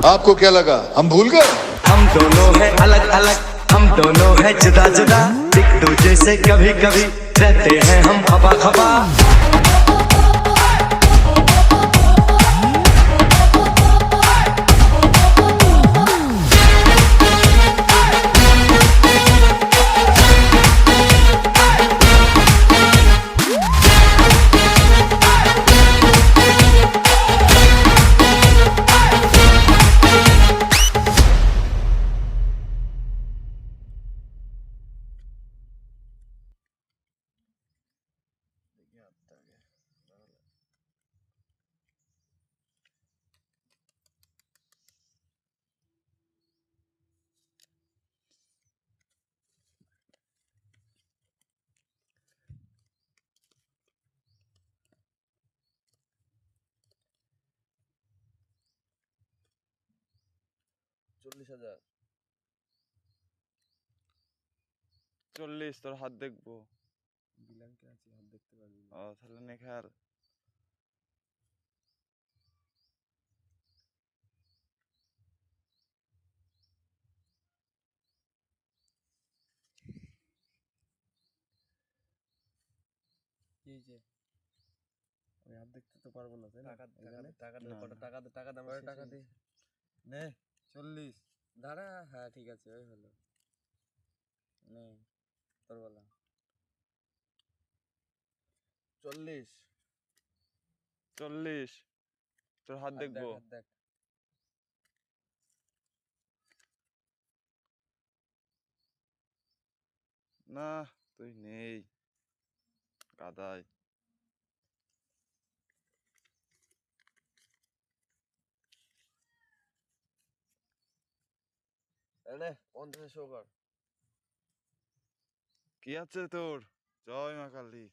आपको क्या लगा हम भूल गए? हम दोनों हैं अलग अलग, हम दोनों हैं जुदा जुदा, एक दूजे से कभी कभी रहते हैं हम खफा खफा। চল্লিশ তোর হাত দেখবো। ও তাহলে নে খেয়াল। আমি হাত দেখতে তো পারবো না, তাই না? টাকা দে, না, কটা না। টাকা দে, টাকা দে, আমার টাকা দে। নে 40 দাঁড়া। হ্যাঁ ঠিক আছে, ওই হলো। নে তোর বলা 40। চল্লিশ তোর হাত দেখবো। হাত দেখ। না তুই নেই কাদায়। নে 50 শো কর। কি আছে তোর? জয় মা কালী।